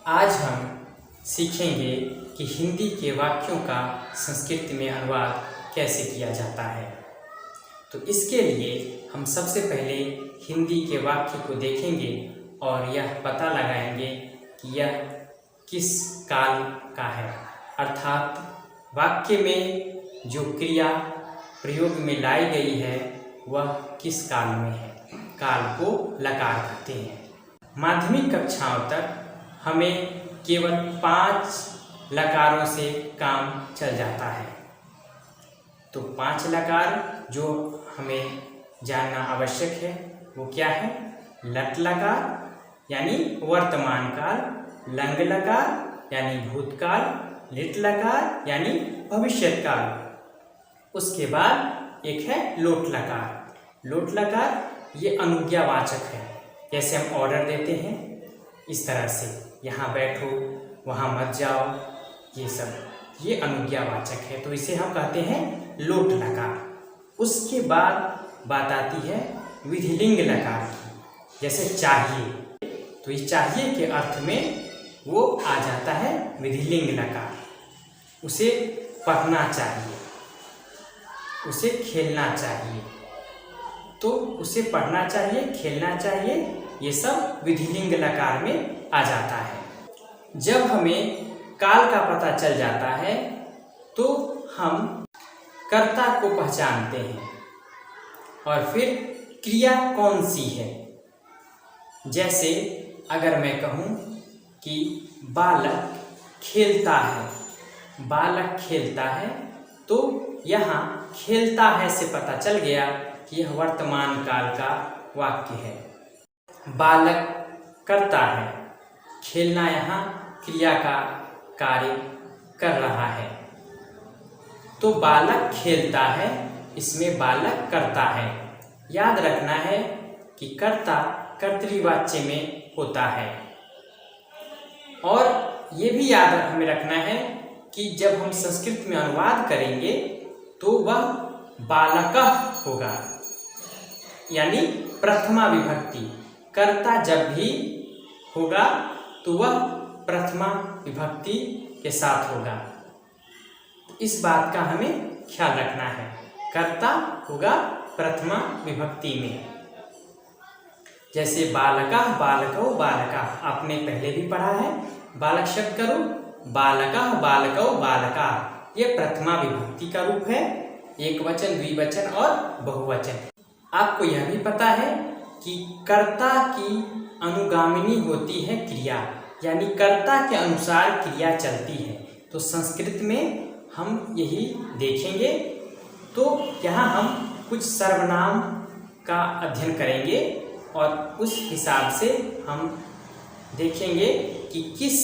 आज हम सीखेंगे कि हिंदी के वाक्यों का संस्कृत में अनुवाद कैसे किया जाता है। तो इसके लिए हम सबसे पहले हिंदी के वाक्य को देखेंगे और यह पता लगाएंगे कि यह किस काल का है, अर्थात वाक्य में जो क्रिया प्रयोग में लाई गई है वह किस काल में है। काल को लकार कहते हैं। माध्यमिक कक्षाओं तक हमें केवल 5 लकारों से काम चल जाता है। तो 5 लकार जो हमें जानना आवश्यक है वो क्या है? लट लकार यानी वर्तमान काल, लंग लकार यानी भूतकाल, लिट लकार यानी भविष्यत काल। उसके बाद एक है लोट लकार। लोट लकार ये अनुज्ञावाचक है। जैसे हम ऑर्डर देते हैं इस तरह से, यहाँ बैठो, वहाँ मत जाओ, ये सब ये अनुज्ञावाचक है, तो इसे हम कहते हैं लोट लकार। उसके बाद बात आती है विधिलिंग लकार की। जैसे चाहिए, तो इस चाहिए के अर्थ में वो आ जाता है विधिलिंग लकार। उसे पढ़ना चाहिए, उसे खेलना चाहिए, तो उसे पढ़ना चाहिए, खेलना चाहिए, ये सब विधिलिंग लकार में आ जाता है। जब हमें काल का पता चल जाता है तो हम कर्ता को पहचानते हैं और फिर क्रिया कौन सी है। जैसे अगर मैं कहूँ कि बालक खेलता है, बालक खेलता है, तो यहाँ खेलता है से पता चल गया कि यह वर्तमान काल का वाक्य है। बालक करता है, खेलना यहाँ क्रिया का कार्य कर रहा है। तो बालक खेलता है, इसमें बालक करता है। याद रखना है कि कर्ता कर्तृवाच्य में होता है। और ये भी याद हमें रखना है कि जब हम संस्कृत में अनुवाद करेंगे तो वह बालकः होगा, यानी प्रथमा विभक्ति। कर्ता जब भी होगा तो वह प्रथमा विभक्ति के साथ होगा। इस बात का हमें ख्याल रखना है, कर्ता होगा प्रथमा विभक्ति में। जैसे बालकः, बालकौ, बालका, आपने पहले भी पढ़ा है। बालक शब्द करो, बालकः, बालकौ, बालका, ये प्रथमा विभक्ति का रूप है। एक वचन, द्विवचन और बहुवचन। आपको यह भी पता है कि कर्ता की अनुगामिनी होती है क्रिया, यानी कर्ता के अनुसार क्रिया चलती है। तो संस्कृत में हम यही देखेंगे। तो यहाँ हम कुछ सर्वनाम का अध्ययन करेंगे और उस हिसाब से हम देखेंगे कि किस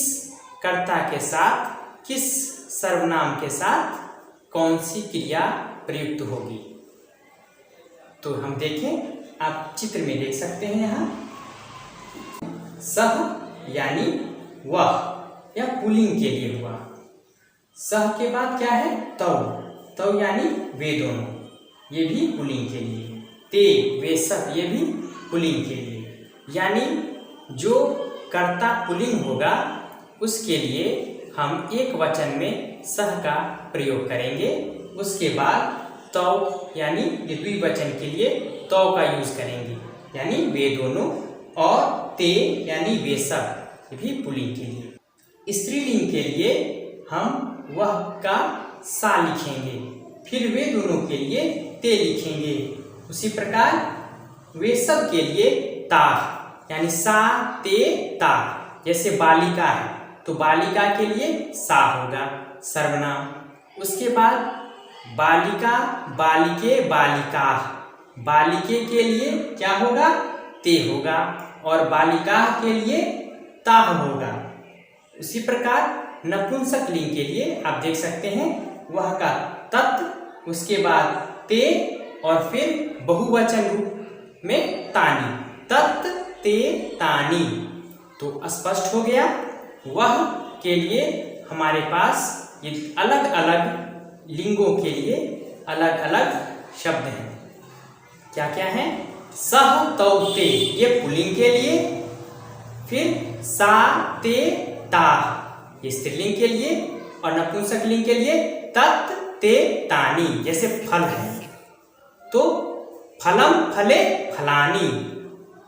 कर्ता के साथ, किस सर्वनाम के साथ कौन सी क्रिया प्रयुक्त होगी। तो हम देखें, आप चित्र में देख सकते हैं। यहाँ सह यानी वह, या पुल्लिंग के लिए हुआ। सह के बाद क्या है? तौ, तौ यानी वे दोनों, ये भी पुल्लिंग के लिए। ते, वे सब, ये भी पुल्लिंग के लिए। यानी जो कर्ता पुल्लिंग होगा उसके लिए हम एक वचन में सह का प्रयोग करेंगे। उसके बाद तौ यानी द्विवचन के लिए तौ का यूज करेंगे, यानी वे दोनों। और ते यानी वे सब, ये भी पुल्लिंग के लिए। स्त्रीलिंग के लिए हम वह का सा लिखेंगे, फिर वे दोनों के लिए ते लिखेंगे। उसी प्रकार वे सब के लिए ता, यानी सा ते ता। जैसे बालिका है तो बालिका के लिए सा होगा सर्वनाम। उसके बाद बालिका, बालिके, बालिका, बालिके के लिए क्या होगा? ते होगा, और बालिका के लिए ता होगा। उसी प्रकार नपुंसक लिंग के लिए आप देख सकते हैं वह का तत्, उसके बाद ते, और फिर बहुवचन रूप में तानी, तत् ते तानी। तो स्पष्ट हो गया। वह के लिए हमारे पास ये अलग अलग लिंगों के लिए अलग अलग शब्द हैं। क्या क्या है? सह, तौ, ते, ये पुल्लिंग के लिए। फिर सा ते ता, ये स्त्रीलिंग के लिए, और नपुंसक लिंग के लिए तत् ते तानी। जैसे फल है तो फलम फले फलानी,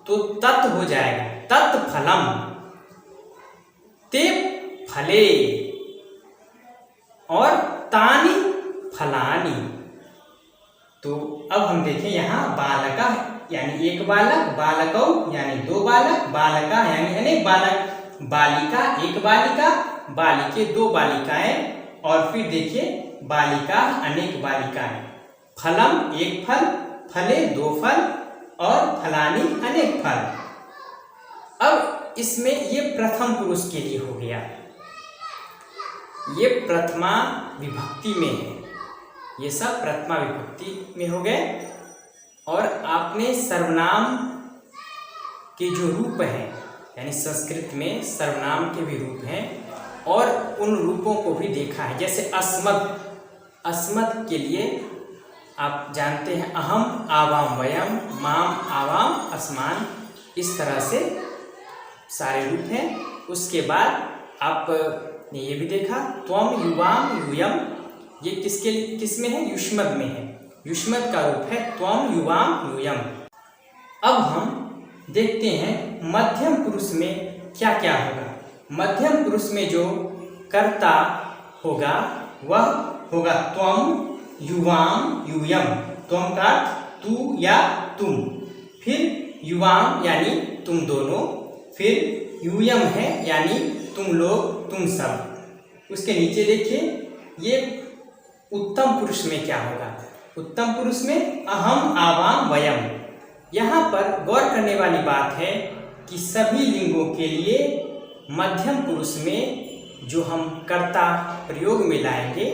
तो तत् हो जाएगा तत् फलम, ते फले, और तानी फलानी। तो अब हम देखें यहाँ बालका यानी एक बालक, बालकौ यानी दो बालक, बालका यानी अनेक बालक, बालिका एक बालिका, बालिके दो बालिकाएं, और फिर देखिए बालिका अनेक बालिकाएं, फलम एक फल, फले दो फल, और फलानी अनेक फल। अब इसमें ये प्रथम पुरुष के लिए हो गया, ये प्रथमा विभक्ति में है, ये सब प्रथमा विभक्ति में हो गए। और आपने सर्वनाम के जो रूप हैं, यानी संस्कृत में सर्वनाम के भी रूप हैं, और उन रूपों को भी देखा है। जैसे अस्मत्, अस्मत् के लिए आप जानते हैं अहम आवाम वयम, माम आवाम अस्मान, इस तरह से सारे रूप हैं। उसके बाद आपने ये भी देखा त्वम युवाम यूयम, ये किस में है? युष्मद में है, युष्मद का रूप है त्वम युवाम यूयम। अब हम देखते हैं मध्यम पुरुष में क्या क्या होगा। मध्यम पुरुष में जो कर्ता होगा वह होगा त्वम युवाम यूयम, त्वम का तू या तुम, फिर युवाम यानी तुम दोनों, फिर यूयम है यानी तुम लोग, तुम सब। उसके नीचे देखिए ये उत्तम पुरुष में क्या होगा। उत्तम पुरुष में अहम आवाम वयम। यहाँ पर गौर करने वाली बात है कि सभी लिंगों के लिए मध्यम पुरुष में जो हम कर्ता प्रयोग में लाएंगे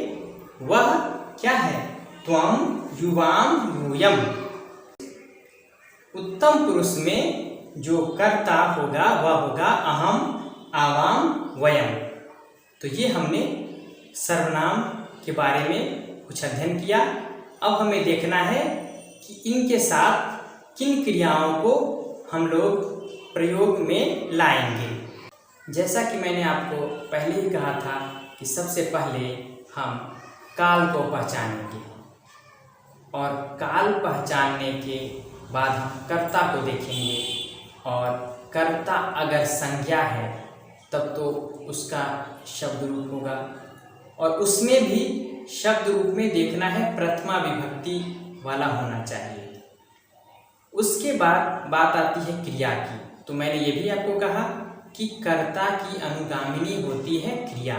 वह क्या है? त्वम युवाम यूयम। उत्तम पुरुष में जो कर्ता होगा वह होगा अहम आवाम वयम। तो ये हमने सर्वनाम के बारे में कुछ अध्ययन किया। अब हमें देखना है कि इनके साथ किन क्रियाओं को हम लोग प्रयोग में लाएंगे। जैसा कि मैंने आपको पहले ही कहा था कि सबसे पहले हम काल को पहचानेंगे, और काल पहचानने के बाद हम कर्ता को देखेंगे, और कर्ता अगर संज्ञा है तब तो उसका शब्द रूप होगा, और उसमें भी शब्द रूप में देखना है प्रथमा विभक्ति वाला होना चाहिए। उसके बाद बात आती है क्रिया की। तो मैंने ये भी आपको कहा कि कर्ता की अनुगामिनी होती है क्रिया,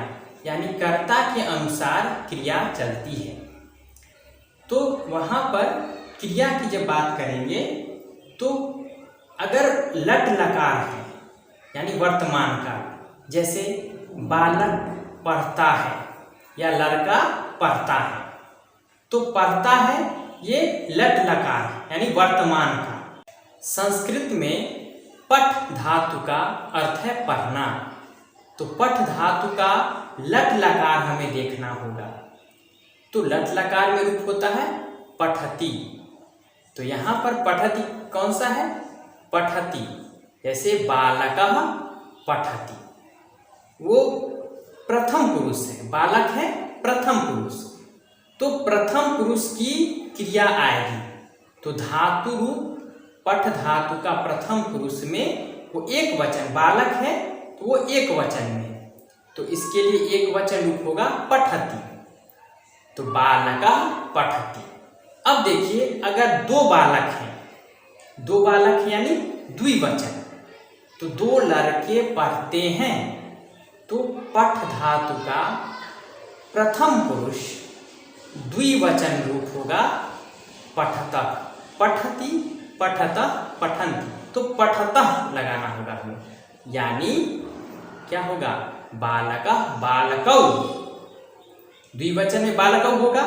यानी कर्ता के अनुसार क्रिया चलती है। तो वहाँ पर क्रिया की जब बात करेंगे तो अगर लट लकार है यानी वर्तमान काल, जैसे बालक पढ़ता है या लड़का पढ़ता है, तो पढ़ता है ये लट लकार यानी वर्तमान काल। संस्कृत में पठ धातु का अर्थ है पढ़ना, तो पठ धातु का लट लकार हमें देखना होगा। तो लट लकार में रूप होता है पठति। तो यहाँ पर पठति कौन सा है? पठति। जैसे बालकः पठति, वो प्रथम पुरुष है, बालक है प्रथम पुरुष, तो प्रथम पुरुष की क्रिया आएगी। तो धातु रूप पठ धातु का प्रथम पुरुष में वो एक वचन, बालक है तो वो एक वचन में, तो इसके लिए एक वचन रूप होगा पठति। तो बालकः पठति। अब देखिए अगर दो बालक हैं, दो बालक यानी द्विवचन, तो दो लड़के पढ़ते हैं, तो पठ धातु का प्रथम पुरुष द्विवचन रूप होगा पठतः। पठति पठतः पठन्ति, तो पठतः लगाना होगा हमें, यानी क्या होगा? बालकः बालकौ। द्विवचन में बालकौ होगा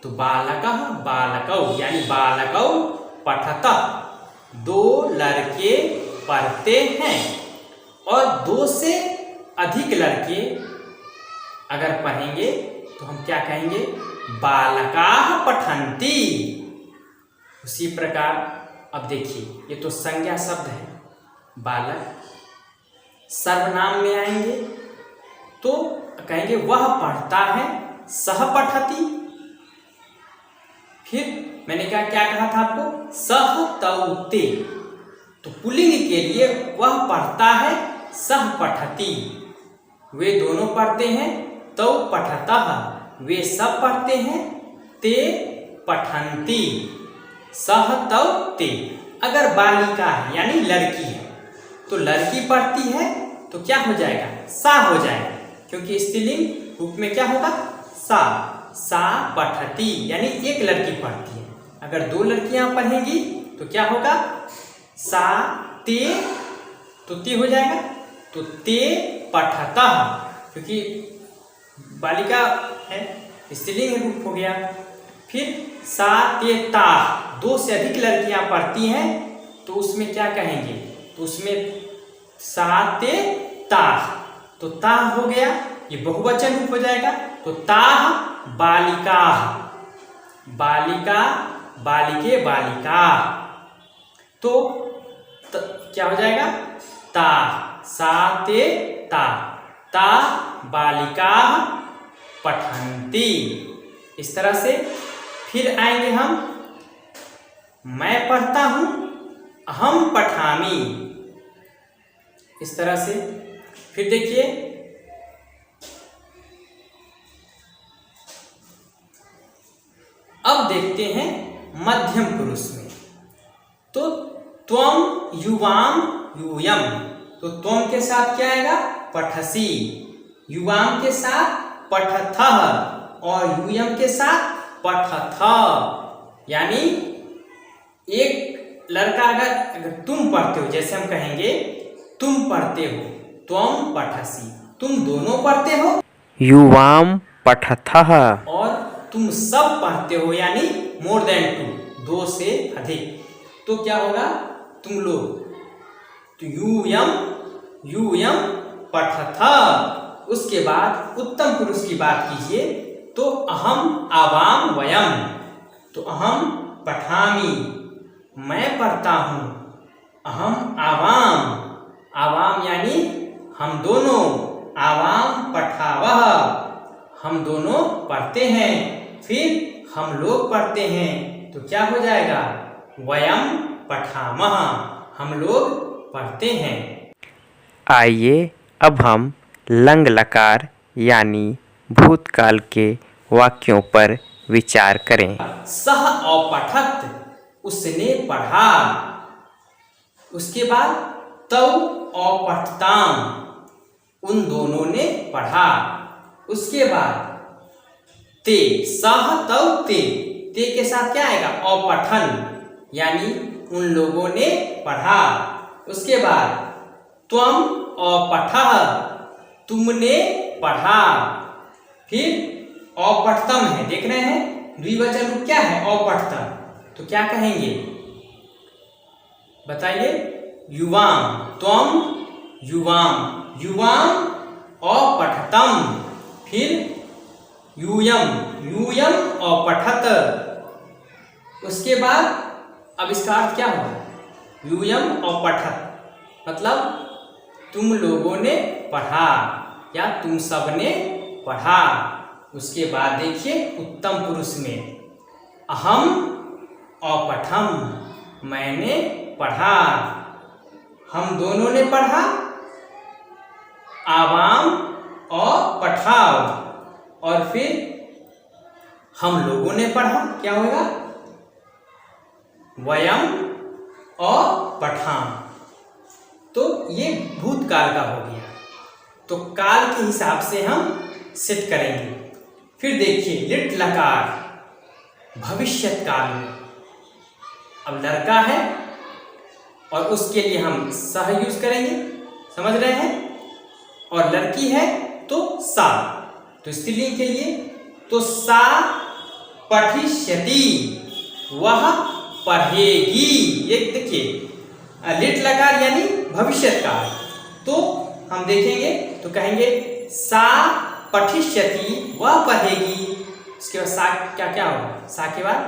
तो बालकः बालकौ यानी बालकौ पठतः। दो लड़के पढ़ते हैं, और दो से अधिक लड़के अगर पढ़ेंगे तो हम क्या कहेंगे? बालकाः पठन्ति। उसी प्रकार अब देखिए ये तो संज्ञा शब्द है बालक, सर्वनाम में आएंगे तो कहेंगे वह पढ़ता है, सह पठति। फिर मैंने क्या कहा था आपको, सह तौ ते। तो पुल्लिंग के लिए वह पढ़ता है, सह पठति, वे दोनों पढ़ते हैं, तौ पठतः, वे सब पढ़ते हैं, ते पठन्ति, सह तौ ते। अगर बालिका है यानी लड़की है तो लड़की पढ़ती है तो क्या हो जाएगा, सा हो जाएगा, क्योंकि स्त्रीलिंग रूप में क्या होगा, सा पठति, यानी एक लड़की पढ़ती है। अगर दो लड़कियां पढ़ेंगी तो क्या होगा, सा ते, तो ते हो जाएगा, तो ते पठतः, क्योंकि बालिका है स्त्रीलिंग रूप हो गया। फिर सा ते ता, दो से अधिक लड़कियां पढ़ती हैं तो उसमें क्या कहेंगे, तो उसमें सा ते ता, तो ता हो गया, ये बहुवचन रूप हो जाएगा, तो ताः बालिका, बालिका बालिके बालिका, तो क्या हो जाएगा, ता, सा ते ता, ता बालिका पठन्ति। इस तरह से फिर आएंगे हम, मैं पढ़ता हूं, अहम पठामि। इस तरह से फिर देखिए, अब देखते हैं मध्यम पुरुष में। तो त्वम युवाम यूयम, तो त्वम के साथ क्या आएगा, पठसि, युवाम के साथ पठथः, और यूयम के साथ पठथ, यानी एक लड़का अगर तुम पढ़ते हो, जैसे हम कहेंगे तुम पढ़ते हो, त्वम पठसि, तुम दोनों पढ़ते हो, युवाम पठथः, और तुम सब पढ़ते हो, यानी मोर देन टू, दो से अधिक, तो क्या होगा, तुम लोग, तो यूयम पठथ। उसके बाद उत्तम पुरुष की बात कीजिए, तो अहम आवाम वयम, तो अहम पठामि, मैं पढ़ता हूँ, अहम आवाम, आवाम यानी हम दोनों, आवाम पठावः, हम दोनों पढ़ते हैं, फिर हम लोग पढ़ते हैं, तो क्या हो जाएगा, वयम पठामः, हम लोग पढ़ते हैं। आइए अब हम लंग लकार यानी भूतकाल के वाक्यों पर विचार करें। सह अपठत, उसने पढ़ा, उसके बाद तौ अपठताम, उन दोनों ने पढ़ा, उसके बाद ते, सह तौ ते, ते के साथ क्या आएगा, अपठन, यानी उन लोगों ने पढ़ा, उसके बाद त्वम अपठः, तुमने पढ़ा, फिर अपठतम है, देख रहे हैं द्विवचन रूप क्या है, अपठतम, तो क्या कहेंगे, बताइए, युवाम, त्वम युवाम अपठतम, फिर यूयम अपठत, उसके बाद अब इसका अर्थ क्या होगा, यूयम अपठत, मतलब तुम लोगों ने पढ़ा या तुम सब ने पढ़ा। उसके बाद देखिए उत्तम पुरुष में, अहम अपठम, मैंने पढ़ा, हम दोनों ने पढ़ा, आवाम और पठाव, और फिर हम लोगों ने पढ़ा, क्या होगा, वयम और पठाम। तो ये भूतकाल का हो गया, तो काल के हिसाब से हम सेट करेंगे। फिर देखिए लिट लकार, भविष्यत काल में, अब लड़का है और उसके लिए हम सह यूज करेंगे, समझ रहे हैं, और लड़की है तो सा, तो स्त्रीलिंग के लिए तो सा पठिष्यति, वह पढ़ेगी, ये देखिए लिट लकार यानी भविष्यत काल, तो हम देखेंगे तो कहेंगे सा पठिष्यति, वह पढ़ेगी, उसके बाद सा क्या क्या होगा, सा के बाद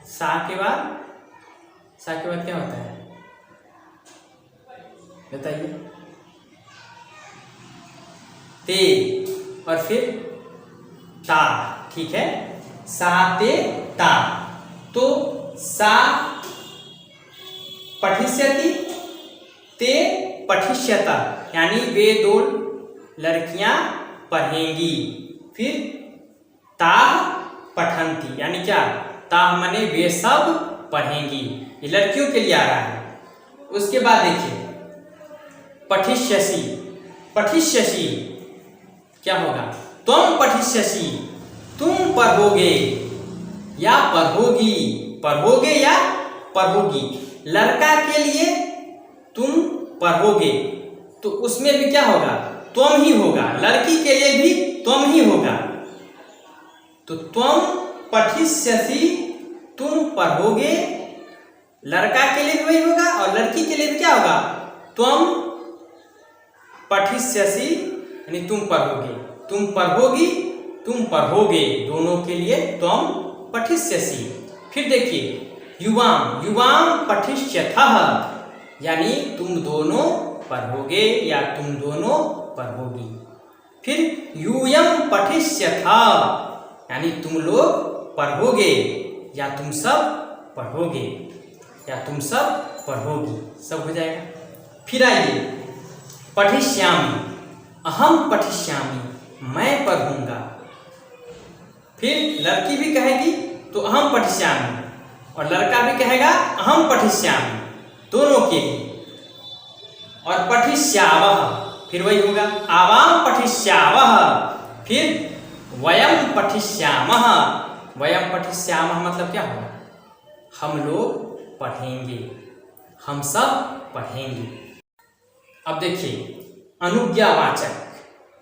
सा के बाद क्या होता है, बताइए। ते और फिर ता, ठीक है, सा ते ता। तो सा पठिष्यति, ते पठिष्यत, यानी वे दो लड़कियां पढ़ेंगी। फिर ता पठंती, यानी क्या, ता माने वे सब पढ़ेंगी, ये लड़कियों के लिए आ रहा है। उसके बाद देखिए पठिष्यसि, पठिष्यसि क्या होगा, तुम पठिष्यसि, तुम पढ़ोगे या पढ़ोगी, पढ़ोगे या पढ़ोगी। लड़का के लिए तुम पढ़ोगे, तो उसमें भी क्या होगा, तुम ही होगा। लड़की के लिए भी तुम ही होगा। तो तुम पठिष्यसि, तुम पढ़ोगे, लड़का के लिए भी वही होगा और लड़की के लिए भी क्या होगा, तुम पठिष्यसि, यानी तुम पढ़ोगे, तुम पढ़ोगी, तुम पढ़ोगे, दोनों के लिए तुम पठिष्यसि। फिर देखिए युवाम, युवाम पठिष्यथः, यानी तुम दोनों पढ़ोगे या तुम दोनों पढ़ोगी। फिर यूयम पठिष्यथा, यानी तुम लोग पढ़ोगे या तुम सब पढ़ोगे या तुम सब पढ़ोगी, सब हो जाएगा। फिर आइए पठिष्यामि, अहम पठिष्यामि, मैं पढ़ूंगा। फिर लड़की भी कहेगी तो अहम पठिष्यामि, और लड़का भी कहेगा अहम पठिष्यामि, दोनों के लिए। और पठिष्यावः, फिर वही होगा, आवाम पठिष्यावः। फिर वयम पठिष्यामः, वयम पठिष्यामः मतलब क्या होगा, हम लोग पढ़ेंगे, हम सब पढ़ेंगे। अब देखिए अनुज्ञावाचक,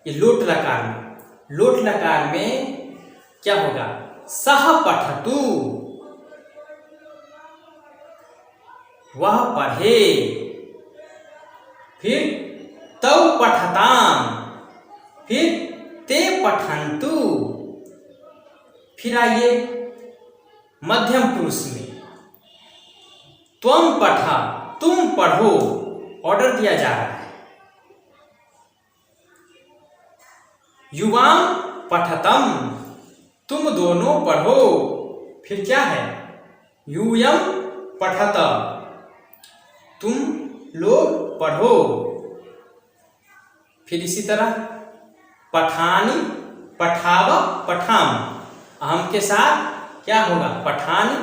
ये लोट लकार में, लोट लकार में क्या होगा, सह पठतु, वह पढ़े। फिर तौ पठताम, फिर ते पठन्तु। फिर आइए मध्यम पुरुष में, त्वम पठ, तुम पढ़ो, ऑर्डर दिया जा रहा है। युवाम पठतम, तुम दोनों पढ़ो। फिर क्या है, यूयम पठत, तुम लोग पढ़ो। फिर इसी तरह पठानी, पठाव, पठाम, अहम के साथ क्या होगा, पठानी,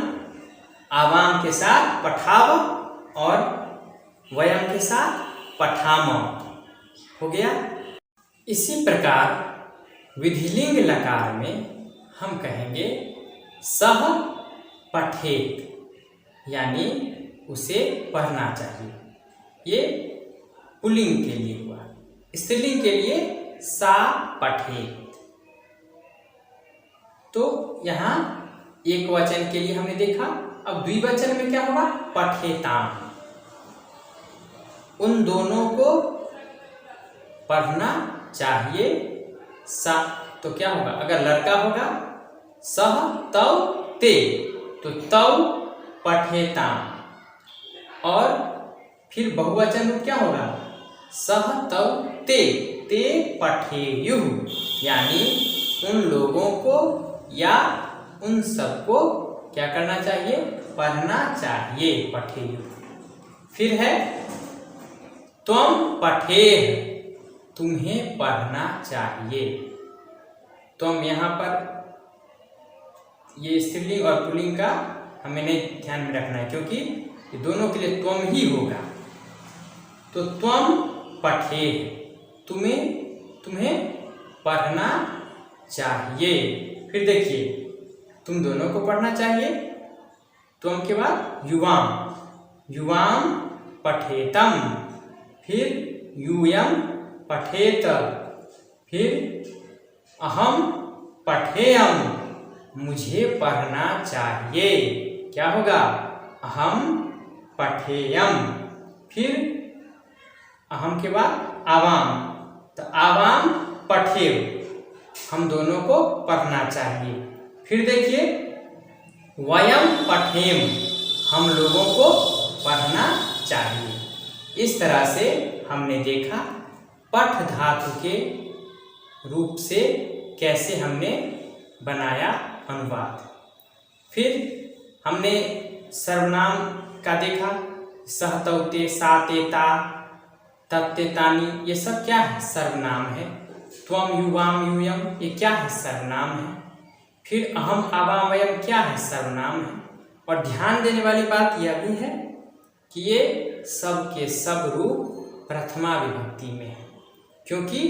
आवाम के साथ पठाव और वयम के साथ पठाम, हो गया। इसी प्रकार विधिलिंग लकार में हम कहेंगे सह पठेत, यानी उसे पढ़ना चाहिए। ये पुल्लिंग के लिए हुआ। स्त्रीलिंग के लिए सा पठेत। तो यहाँ एक वचन के लिए हमने देखा। अब द्विवचन में क्या होगा, पठेताम, उन दोनों को पढ़ना चाहिए। सा तो क्या होगा, अगर लड़का होगा सह तौ ते, तो तौ पठेताम। और फिर बहुवचन में क्या होगा, सह तौ ते, ते पठेयुः, यानी उन लोगों को या उन सबको क्या करना चाहिए, पढ़ना चाहिए, पठेयुः। फिर है त्वम पठेः, तुम्हें पढ़ना चाहिए। त्वम यहाँ पर ये स्त्रीलिंग और पुल्लिंग का हमें नहीं ध्यान में रखना है, क्योंकि ये दोनों के लिए त्वम ही होगा। तो त्वम पठेः, तुम्हें पढ़ना चाहिए। फिर देखिए तुम दोनों को पढ़ना चाहिए। त्वम के बाद युवाम, युवाम पठेतम। फिर यूयम पठेत। फिर अहम पठेयम, मुझे पढ़ना चाहिए, क्या होगा, अहम पठेयम। फिर अहम के बाद आवाम, तो आवाम पठेव, हम दोनों को पढ़ना चाहिए। फिर देखिए वयम पठेम, हम लोगों को पढ़ना चाहिए। इस तरह से हमने देखा पठ धातु के रूप से कैसे हमने बनाया अनुवाद। फिर हमने सर्वनाम का देखा, सहतौते, साते, ता, तत्ते, तानी, ये सब क्या है? सर्वनाम है। त्वम, युवाम, यूयम, ये क्या है? सर्वनाम है। फिर अहम, आवाम, वयम क्या है? सर्वनाम है। और ध्यान देने वाली बात यह भी है कि ये सब के सब रूप प्रथमा विभक्ति में है, क्योंकि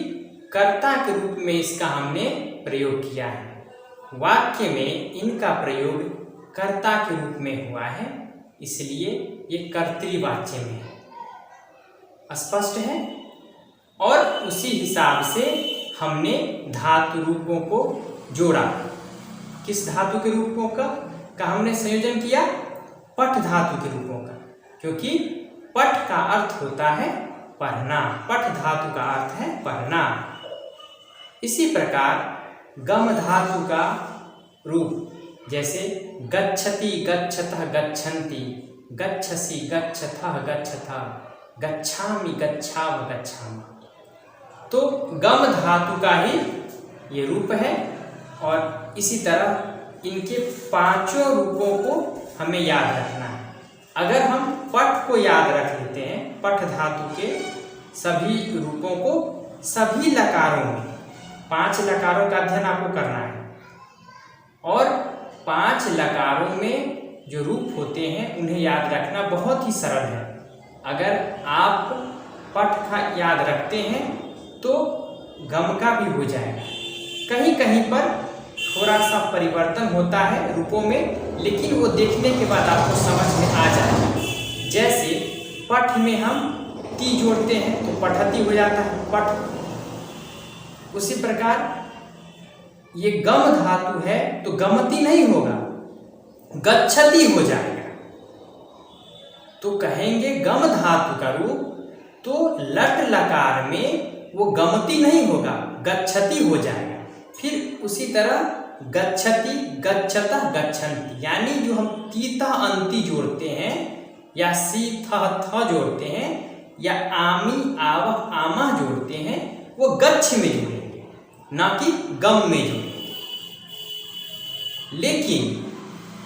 कर्ता के रूप में इसका हमने प्रयोग किया है। वाक्य में इनका प्रयोग कर्ता के रूप में हुआ है, इसलिए ये कर्तृवाच्य में है। स्पष्ट है? और उसी हिसाब से हमने धातु रूपों को जोड़ा। किस धातु के रूपों का हमने संयोजन किया? पठ धातु के रूपों का, क्योंकि पठ का अर्थ होता है पढ़ना, पठ धातु का अर्थ है पढ़ना। इसी प्रकार गम धातु का रूप, जैसे गच्छति, गच्छतः, गच्छन्ति, गच्छसि, गच्छथः, गच्छथः, गच्छामि, गच्छाव, गच्छामः। तो गम धातु का ही ये रूप है। और इसी तरह इनके पांचों रूपों को हमें याद रखना है। अगर हम पठ को याद रख लेते हैं, पठ धातु के सभी रूपों को सभी लकारों में, 5 लकारों का अध्ययन आपको करना है, और 5 लकारों में जो रूप होते हैं उन्हें याद रखना बहुत ही सरल है। अगर आप पठ का याद रखते हैं तो गम का भी हो जाएगा। कहीं कहीं पर थोड़ा सा परिवर्तन होता है रूपों में, लेकिन वो देखने के बाद आपको समझ में आ जाएगा। जैसे पठ में हम ती जोड़ते हैं तो पठती हो जाता है पठ। उसी प्रकार ये गम धातु है तो गमती नहीं होगा, गच्छति हो जाएगा। तो कहेंगे गम धातु का रूप, तो लट लकार में वो गमती नहीं होगा, गच्छति हो जाएगा। फिर उसी तरह गच्छति, गच्छतः, गच्छन्ति, यानी जो हम तीता अंति जोड़ते हैं या सी थ थ जोड़ते हैं या आमी आवह आमा जोड़ते हैं, वो गच्छ में जोड़ेंगे, ना कि गम में जोड़ेंगे। लेकिन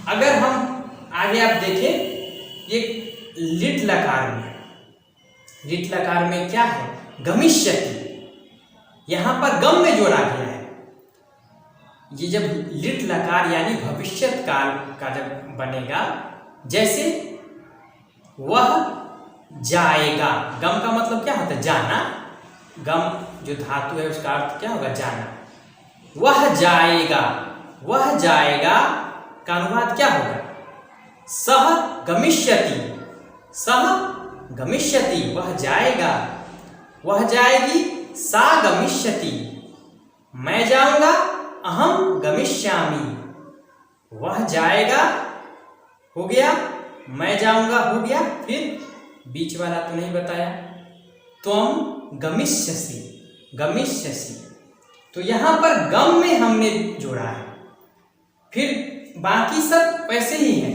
अगर हम आगे आप देखें, ये लिट लकार में, लिट लकार में क्या है? गमिष्यति, यहां पर गम में जोड़ा गया है। ये जब लिट लकार यानी भविष्यत काल का जब बनेगा, जैसे वह जाएगा, गम का मतलब क्या होता है? जाना। गम जो धातु है उसका अर्थ क्या होगा? जाना। वह जाएगा, वह जाएगा का अनुवाद क्या होगा? सह गमिष्यति, सह गमिष्यति, वह जाएगा। वह जाएगी, सा गमिष्यति, मैं जाऊंगा, अहम गमिष्यामि। वह जाएगा हो गया, मैं जाऊंगा हो गया, फिर बीच वाला तो नहीं बताया, त्वम गमिष्यसि, गमिष्यसि। तो यहां पर गम में हमने जोड़ा है, फिर बाकी सब वैसे ही है।